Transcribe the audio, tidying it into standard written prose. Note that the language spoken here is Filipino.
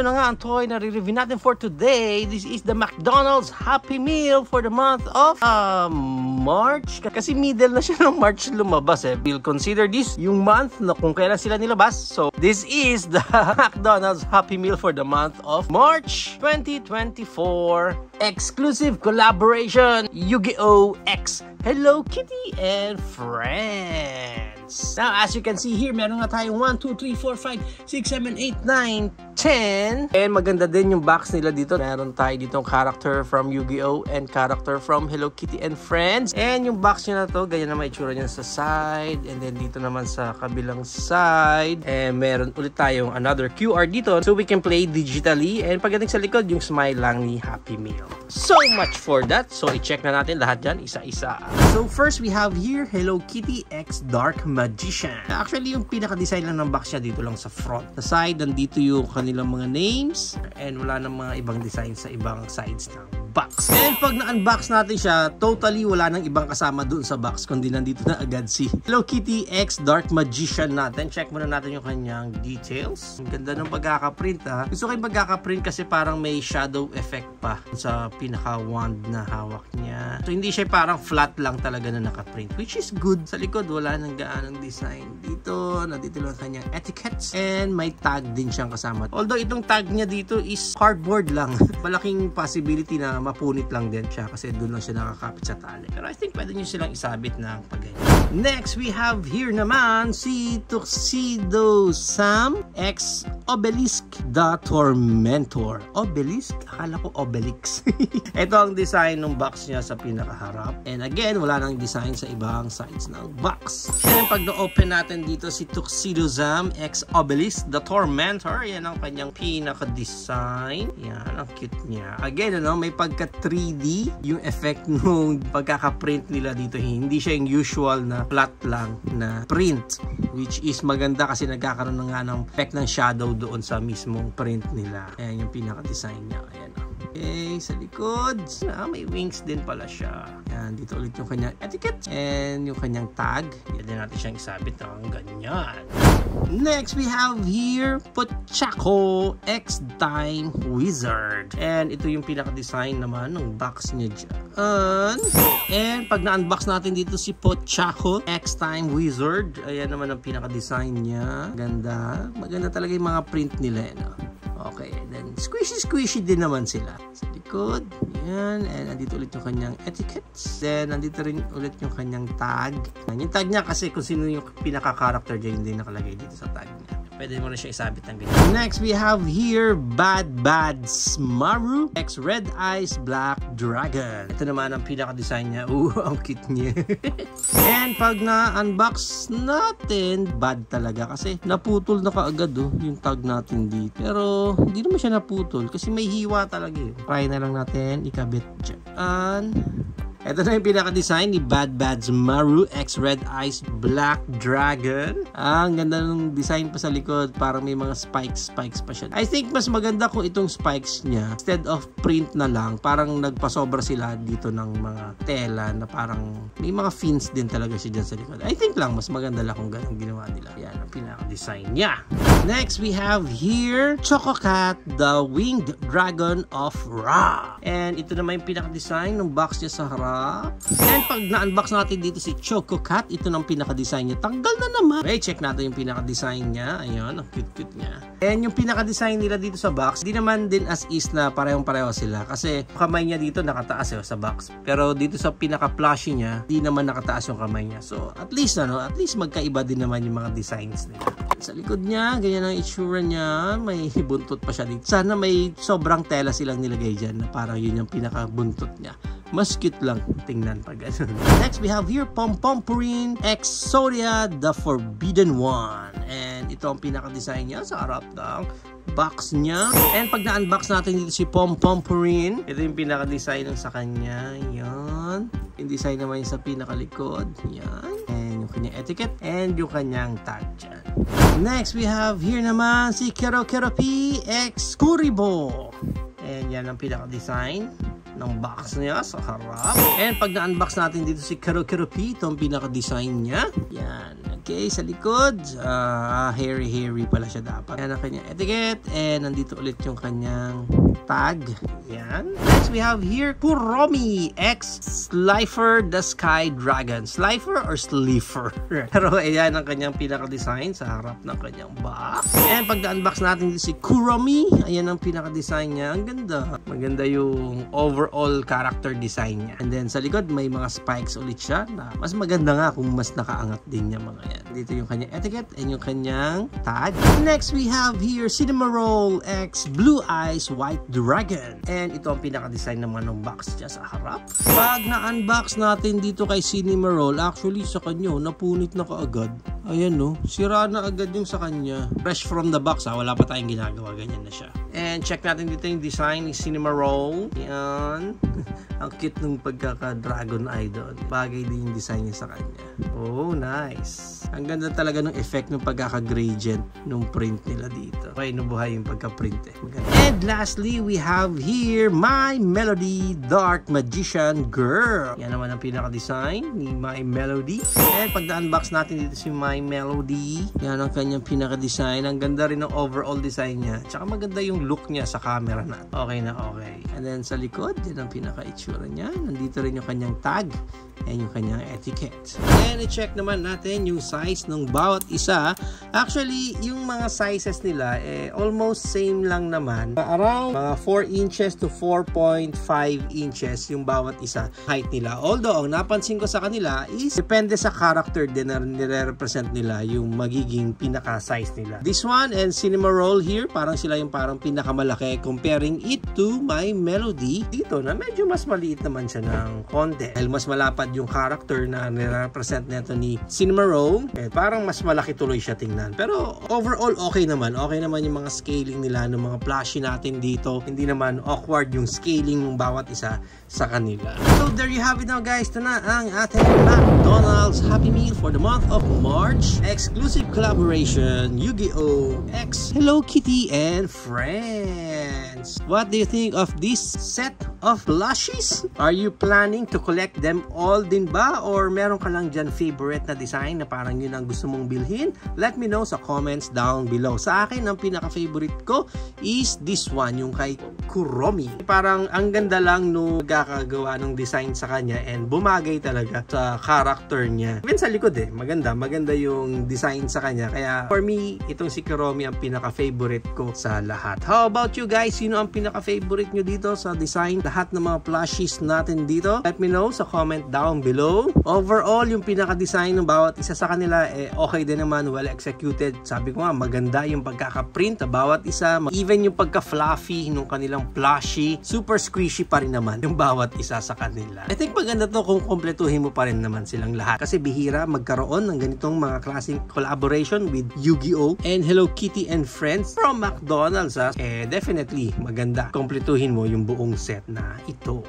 ito na nga ang toy na re-review natin for today. This is the McDonald's Happy Meal for the month of March. Kasi middle na siya ng March lumabas eh. We'll consider this yung month na kung kailan sila nilabas. So, this is the McDonald's Happy Meal for the month of March 2024. Exclusive collaboration Yu-Gi-Oh! X Hello Kitty and Friends. Now, as you can see here, meron nga tayong 1, 2, 3, 4, 5, 6, 7, 8, 9, 10. And maganda din yung box nila dito. Meron tayo ditong character from Yu-Gi-Oh! And character from Hello Kitty and Friends. And yung box nyo na to, ganyan na may itsura niya sa side. And then dito naman sa kabilang side. And meron ulit tayong another QR dito. So we can play digitally. And pagdating sa likod, yung smile lang ni Happy Meal. So much for that. So i-check na natin lahat dyan, isa-isa. So first we have here, Hello Kitty X Dark Magician. Actually, yung pinaka-design lang ng box niya dito lang sa front. Sa side, nandito yung kanilang mga names. And wala nang mga ibang design sa ibang sides ng box. And pag na-unbox natin siya, totally wala nang ibang kasama dun sa box, kundi nandito na agad si Hello Kitty X Dark Magician natin. Check muna natin yung kanyang details. Ang ganda ng pagkakaprint ha. Gusto ko yung pagkakaprint kasi parang may shadow effect pa sa pinaka-wand na hawak niya. So hindi siya parang flat lang talaga na nakaprint, which is good. Sa likod, wala nang gaanong design. Dito, nandito lang kanyang etiquettes. And may tag din siyang kasama. Although itong tag niya dito is cardboard lang. Malaking possibility na mapunit lang din siya kasi doon lang siya nakakapit sa tali. Pero I think pwede nyo silang isabit ng pagganyan. Next, we have here naman si Tuxedo Sam X Obelisk the Tormentor. Obelisk? Akala ko Obelix. Ito ang design ng box niya sa pinakaharap. And again, wala nang design sa ibang sides ng box. And pag na-open natin dito si Tuxedo Sam X Obelisk the Tormentor, yan ang kanyang pinaka-design. Yan, ang cute niya. Again, ano, may pagka 3D yung effect nung pagkaka-print nila dito. Hindi siya yung usual na flat lang na print, which is maganda kasi nagkakaroon na nga ng effect ng shadow doon sa mismong print nila. Ayan yung pinaka-design niya. Ayan. Okay, sa likod, may wings din pala siya. Ayan, dito ulit yung kanyang etiquette and yung kanyang tag. Yan din natin siyang isabit ng ganyan. Next, we have here Pochaco X Time Wizard. And ito yung pinaka-design naman ng box niya dyan. And pag na-unbox natin dito si Pochaco X Time Wizard, ayan naman ang pinaka-design niya. Ganda. Maganda talaga yung mga print nila. Okay, then squishy din naman sila. Sa likod, yan. And nandito ulit yung kanyang etiquettes. Then nandito rin ulit yung kanyang tag. Yung tag niya kasi kung sino yung pinaka-character dyan, hindi nakalagay dito sa tag niya. Pwede mo na siya isabit ng ganyan. Next, we have here Bad Smaru X Red Eyes Black Dragon. Ito naman ang pinaka-design niya. Ang cute niya. And pag na-unbox natin, bad talaga kasi naputol na kaagad yung tag natin dito. Pero hindi naman siya naputol kasi may hiwa talaga eh. Try na lang natin ikabit dyan. Ito na yung pinaka-design ni Bad Smaru X Red Eyes Black Dragon. Ang ganda ng design pa sa likod. Parang may mga spikes pa siya. I think mas maganda kung itong spikes niya, instead of print na lang, parang nagpasobra sila dito ng mga tela na parang may mga fins din talaga siya dyan sa likod. I think lang, mas maganda lang kung ganun ginawa nila. Yan ang pinaka-design niya. Next, we have here Chococat, the Winged Dragon of Ra. And ito naman yung pinaka-design ng box niya sa harap. And pag na-unbox natin dito si Chococat, ito ng pinaka-design niya. Tanggal na naman. Okay, check natin yung pinaka-design niya. Ayun, ang cute-cute niya. And yung pinaka-design nila dito sa box, di naman din as is na parehong-pareho sila. Kasi kamay niya dito nakataas sa box. Pero dito sa pinaka-plushie niya, di naman nakataas yung kamay niya. So, at least magkaiba din naman yung mga designs nila. Sa likod niya, ganyan ang itsura niya. May buntot pa siya dito. Sana may sobrang tela silang nilagay dyan na parang yun yung pinaka-buntot niya. Mas cute lang tingnan pag ganun. Next, we have here Pompompurin Exodia, the Forbidden One. And ito ang pinaka-design niya sa harap ng box niya. And pag na-unbox natin dito si Pompompurin, ito yung pinaka-design ng sa kanya. Yan. Yung design naman yung sa pinakalikod. Yan. And yung kanyang etiquette and yung kanyang tag dyan. Next, we have here naman si Kerokeropi X Kuribo. And yan ang pinaka-design ng box niya sa harap. And pag na-unbox natin dito si Kerokeropi, ito ang pinaka-design niya. Yan. Okay, sa likod, hairy pala siya dapat. Yan ang kanyang etiquette. And nandito ulit yung kanyang tag. Yan. Next, we have here Kuromi X Slifer the Sky Dragon. Slifer or Slifer? Pero ayan ang kanyang pinaka-design sa harap ng kanyang box. And pag na-unbox natin dito si Kuromi, ayan ang pinaka-design niya. Ang ganda. Maganda yung overall character design niya. And then sa likod, may mga spikes ulit siya na mas maganda nga kung mas nakaangat din niya mga yan. Dito yung kanyang etiquette and yung kanyang tag. Next, we have here Cinnamoroll X Blue Eyes White Dragon. And ito ang pinaka-design naman ng box niya sa harap. Pag na-unbox natin dito kay Cinnamoroll, actually sa kanya, napunit na kaagad. Ayan no, sira na agad yung sa kanya. Fresh from the box wala pa tayong ginagawa, ganyan na siya. And check natin dito yung design ni Cinnamoroll. Yan. Ang cute nung pagkaka-dragon eye doon. Bagay din yung design niya sa kanya. Oh, nice. Ang ganda talaga ng effect ng pagkaka-gradient nung print nila dito. Okay, nabuhay yung pagka-print eh. Maganda. And lastly, we have here My Melody Dark Magician Girl. Yan naman ang pinaka-design ni My Melody. And pag na-unbox natin dito si My Melody, yan ang kanyang pinaka-design. Ang ganda rin ng overall design niya. Tsaka maganda yung look niya sa camera na. Okay na okay. And then sa likod, yan ang pinaka-itsura niya. Nandito rin yung kanyang tag and yung kanyang etiquette. And i-check naman natin yung size ng bawat isa. Actually, yung mga sizes nila almost same lang naman. Around mga 4 inches to 4.5 inches yung bawat isa height nila. Although, ang napansin ko sa kanila is depende sa character din na nire-represent nila yung magiging pinaka-size nila. This one and Cinnamoroll here, parang sila yung parang pinakamalaki comparing it to My Melody. Dito na medyo mas maliit naman siya ng konti. Dahil mas malapad yung character na nire-represent nito ni Cinnamoroll, parang mas malaki tuloy siya tingnan. Pero overall, okay naman. Okay naman yung mga scaling nila ng mga plushie natin dito. Hindi naman awkward yung scaling ng bawat isa sa kanila. So there you have it now guys. Ito na ang ating McDonald's Happy Meal for the month of March. Exclusive collaboration, Yu-Gi-Oh! X Hello Kitty and Friends. What do you think of this set of plushies? Are you planning to collect them all din ba? Or meron ka lang dyan favorite na design na parang yun ang gusto mong bilhin? Let me know sa comments down below. Sa akin, ang pinaka-favorite ko is this one, yung kay Kuromi. Parang ang ganda lang no gagawa ng design sa kanya and bumagay talaga sa character niya. Even sa likod maganda yung design sa kanya. Kaya for me, itong si Kuromi ang pinaka-favorite ko sa lahat. How about you guys? Sino ang pinaka-favorite nyo dito sa design? Lahat ng mga plushies natin dito. Let me know sa comment down below. Overall, yung pinaka-design ng bawat isa sa kanila okay din naman, well executed. Sabi ko nga, maganda yung pagkaka-print sa bawat isa. Even yung pagka-fluffy ng kanilang plushie, super squishy pa rin naman yung bawat isa sa kanila. I think maganda to kung kompletuhin mo pa rin naman silang lahat. Kasi bihira magkaroon ng ganitong mga klaseng collaboration with Yu-Gi-Oh! And Hello Kitty and Friends from McDonald's. Definitely maganda. Kompletuhin mo yung buong set na ito.